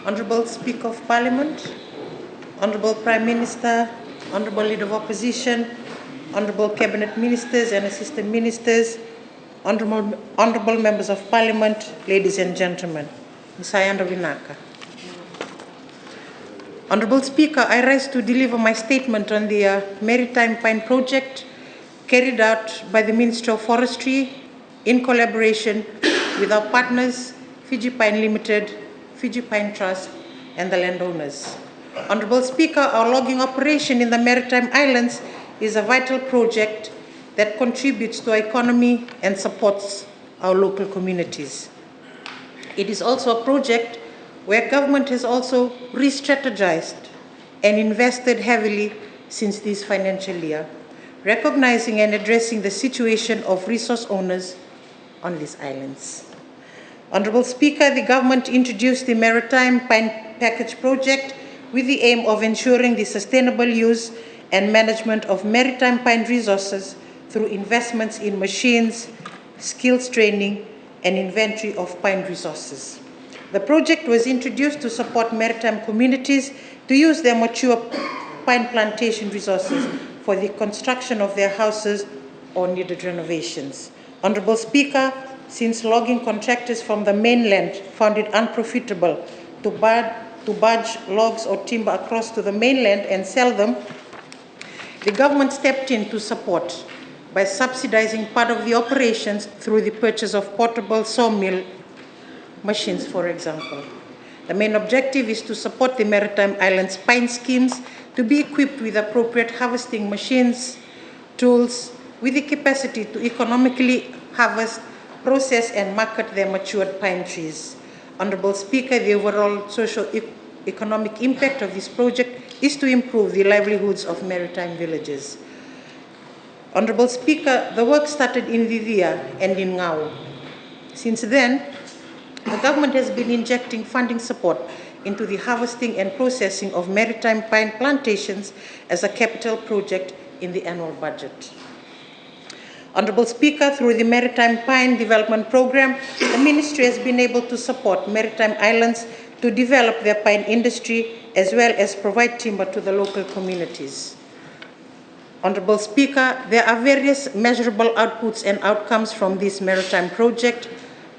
Honorable Speaker of Parliament, Honorable Prime Minister, Honorable Leader of Opposition, Honorable Cabinet Ministers and Assistant Ministers, Honorable Members of Parliament, ladies and gentlemen. Nisayanda Winaka. Honorable Speaker, I rise to deliver my statement on the Maritime Pine Project carried out by the Ministry of Forestry in collaboration with our partners, Fiji Pine Limited, Fiji Pine Trust, and the landowners. Honorable Speaker, our logging operation in the Maritime Islands is a vital project that contributes to our economy and supports our local communities. It is also a project where government has also re-strategized and invested heavily since this financial year, recognizing and addressing the situation of resource owners on these islands. Honorable Speaker, the government introduced the Maritime Pine Package project with the aim of ensuring the sustainable use and management of maritime pine resources through investments in machines, skills training, and inventory of pine resources. The project was introduced to support maritime communities to use their mature pine plantation resources for the construction of their houses or needed renovations. Honorable Speaker, since logging contractors from the mainland found it unprofitable to barge logs or timber across to the mainland and sell them, the government stepped in to support by subsidizing part of the operations through the purchase of portable sawmill machines, for example. The main objective is to support the Maritime Islands pine schemes to be equipped with appropriate harvesting machines, tools, with the capacity to economically harvest, process, and market their matured pine trees. Honorable Speaker, the overall socio-economic impact of this project is to improve the livelihoods of maritime villages. Honorable Speaker, the work started in Vivian and in Ngau. Since then, the government has been injecting funding support into the harvesting and processing of maritime pine plantations as a capital project in the annual budget. Honorable Speaker, through the Maritime Pine Development Program, the Ministry has been able to support maritime islands to develop their pine industry as well as provide timber to the local communities. Honorable Speaker, there are various measurable outputs and outcomes from this maritime project,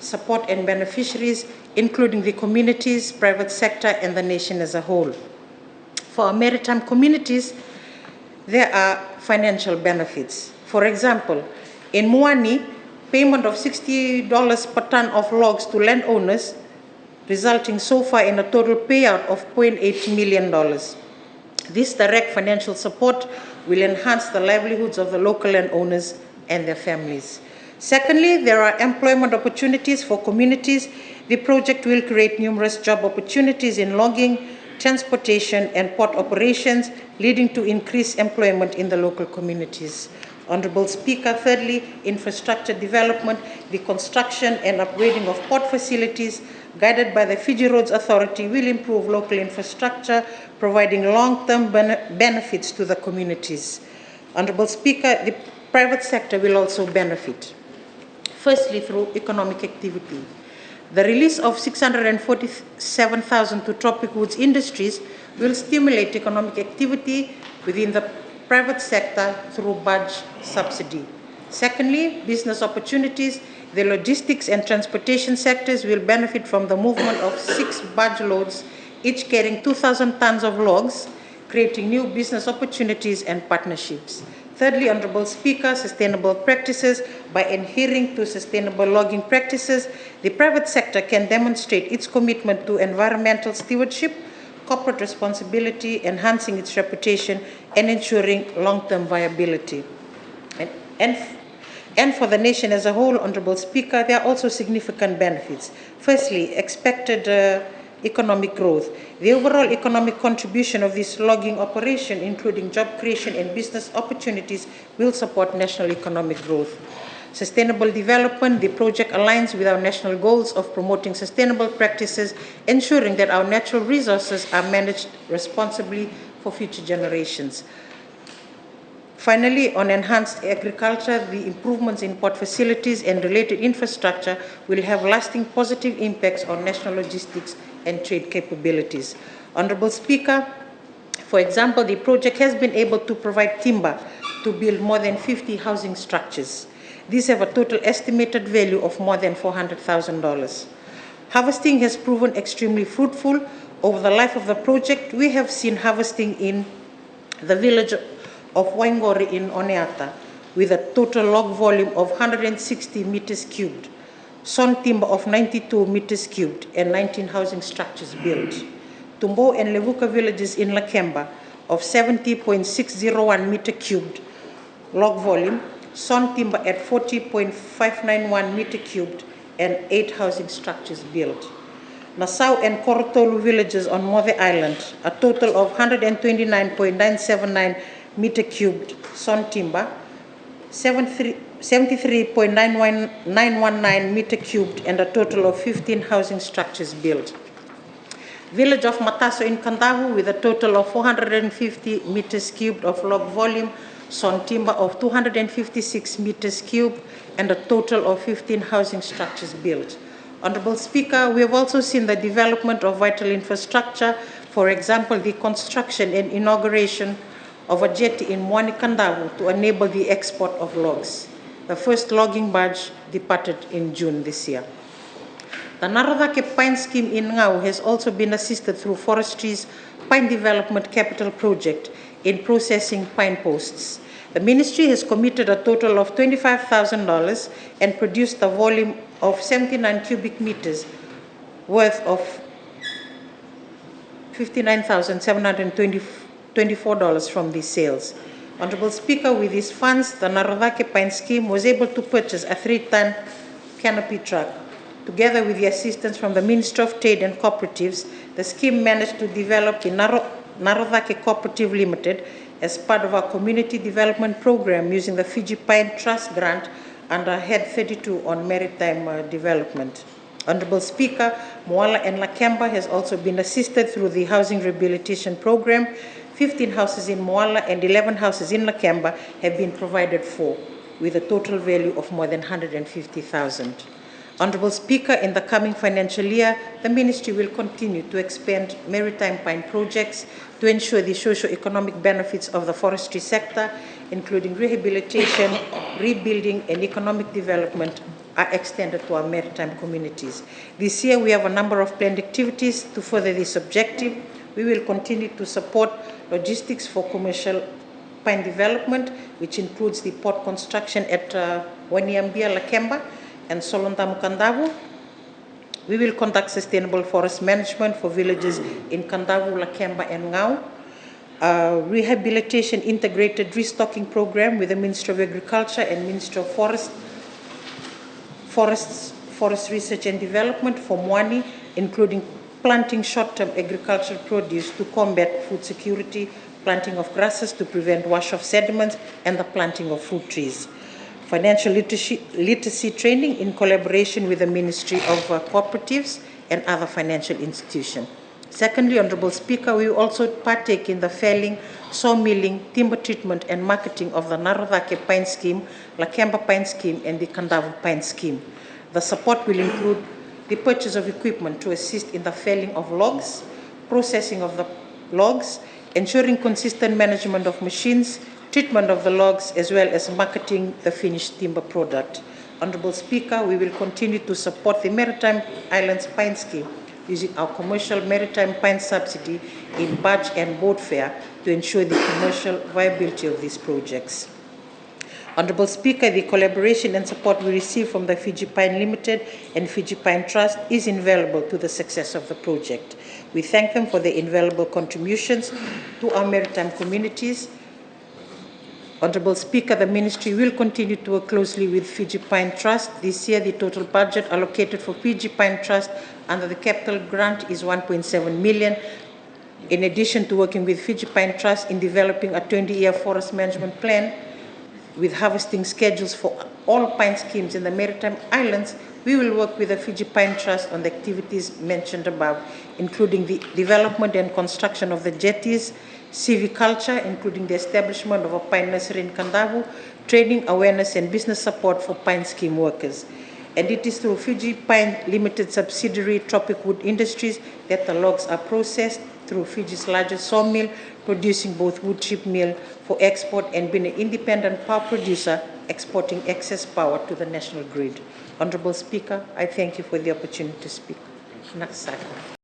support and beneficiaries, including the communities, private sector, and the nation as a whole. For our maritime communities, there are financial benefits. For example, in Muani, payment of $60 per ton of logs to landowners, resulting so far in a total payout of $0.8 million. This direct financial support will enhance the livelihoods of the local landowners and their families. Secondly, there are employment opportunities for communities. The project will create numerous job opportunities in logging, transportation, and port operations, leading to increased employment in the local communities. Honorable Speaker, thirdly, infrastructure development, the construction and upgrading of port facilities, guided by the Fiji Roads Authority, will improve local infrastructure, providing long-term benefits to the communities. Honorable Speaker, the private sector will also benefit. Firstly, through economic activity. The release of 647,000 to Tropic Woods Industries will stimulate economic activity within the private sector through barge subsidy. Secondly, business opportunities. The logistics and transportation sectors will benefit from the movement of 6 barge loads, each carrying 2,000 tons of logs, creating new business opportunities and partnerships. Thirdly, Honorable Speaker, sustainable practices. By adhering to sustainable logging practices, the private sector can demonstrate its commitment to environmental stewardship, corporate responsibility, enhancing its reputation, and ensuring long-term viability. And for the nation as a whole, Honorable Speaker, there are also significant benefits. Firstly, expected economic growth. The overall economic contribution of this logging operation, including job creation and business opportunities, will support national economic growth. Sustainable development, the project aligns with our national goals of promoting sustainable practices, ensuring that our natural resources are managed responsibly for future generations. Finally, on enhanced agriculture, the improvements in port facilities and related infrastructure will have lasting positive impacts on national logistics and trade capabilities. Honorable Speaker, for example, the project has been able to provide timber to build more than 50 housing structures. These have a total estimated value of more than $400,000. Harvesting has proven extremely fruitful. Over the life of the project, we have seen harvesting in the village of Waingori in Oneata with a total log volume of 160 meters cubed, sawn timber of 92 meters cubed, and 19 housing structures built. Tumbo and Levuka villages in Lakemba of 70.601 meter cubed log volume, sawn timber at 40.591 meter cubed, and 8 housing structures built. Nassau and Korotolu villages on Mother Island, a total of 129.979 meter cubed sawn timber, 73.919 meter cubed, and a total of 15 housing structures built. Village of Mataso in Kandavu with a total of 450 meters cubed of log volume, sawn timber of 256 meters cubed, and a total of 15 housing structures built. Honorable Speaker, we have also seen the development of vital infrastructure, for example, the construction and inauguration of a jetty in Mwani Kandavu to enable the export of logs. The first logging barge departed in June this year. The Narodake Pine Scheme in Ngau has also been assisted through Forestry's Pine Development Capital Project in processing pine posts. The ministry has committed a total of $25,000 and produced a volume of 79 cubic meters worth of $59,724 from these sales. Honorable Speaker, with these funds, the Narodake Pine Scheme was able to purchase a 3-ton canopy truck. Together with the assistance from the Ministry of Trade and Cooperatives, the scheme managed to develop the Narodake Cooperative Limited as part of our community development program using the Fiji Pine Trust grant under Head 32 on Maritime Development. Honorable Speaker, Moala and Lakemba has also been assisted through the Housing Rehabilitation Program. 15 houses in Moala and 11 houses in Lakemba have been provided for, with a total value of more than $150,000. Honorable Speaker, in the coming financial year, the Ministry will continue to expand maritime pine projects to ensure the socio-economic benefits of the forestry sector, including rehabilitation, rebuilding, and economic development, are extended to our maritime communities. This year, we have a number of planned activities to further this objective. We will continue to support logistics for commercial pine development, which includes the port construction at Waniambia, Lakemba, and Solontamu Kandavu. We will conduct sustainable forest management for villages in Kandavu, Lakemba, and Ngau. Rehabilitation integrated restocking program with the Ministry of Agriculture and Ministry of Forest Research and Development for Mwani, including planting short-term agricultural produce to combat food security, planting of grasses to prevent wash-off sediments, and the planting of fruit trees. Financial literacy training in collaboration with the Ministry of Cooperatives and other financial institutions. Secondly, Honorable Speaker, we also partake in the felling, sawmilling, timber treatment, and marketing of the Narodake Pine Scheme, Lakemba Pine Scheme, and the Kandavu Pine Scheme. The support will include the purchase of equipment to assist in the felling of logs, processing of the logs, ensuring consistent management of machines, treatment of the logs, as well as marketing the finished timber product. Honorable Speaker, we will continue to support the Maritime Islands Pine Scheme using our commercial maritime pine subsidy in barge and boat fare to ensure the commercial viability of these projects. Honorable Speaker, the collaboration and support we receive from the Fiji Pine Limited and Fiji Pine Trust is invaluable to the success of the project. We thank them for their invaluable contributions to our maritime communities. Honorable Speaker, the Ministry will continue to work closely with Fiji Pine Trust. This year, the total budget allocated for Fiji Pine Trust under the capital grant is $1.7 million. In addition to working with Fiji Pine Trust in developing a 20-year forest management plan with harvesting schedules for all pine schemes in the Maritime Islands, we will work with the Fiji Pine Trust on the activities mentioned above, including the development and construction of the jetties, civiculture, including the establishment of a pine nursery in Kandavu, training, awareness, and business support for pine scheme workers. And it is through Fuji Pine Limited subsidiary Tropic Wood Industries that the logs are processed through Fuji's largest sawmill, producing both wood chip mill for export and being an independent power producer, exporting excess power to the national grid. Honorable Speaker, I thank you for the opportunity to speak. Naksaka.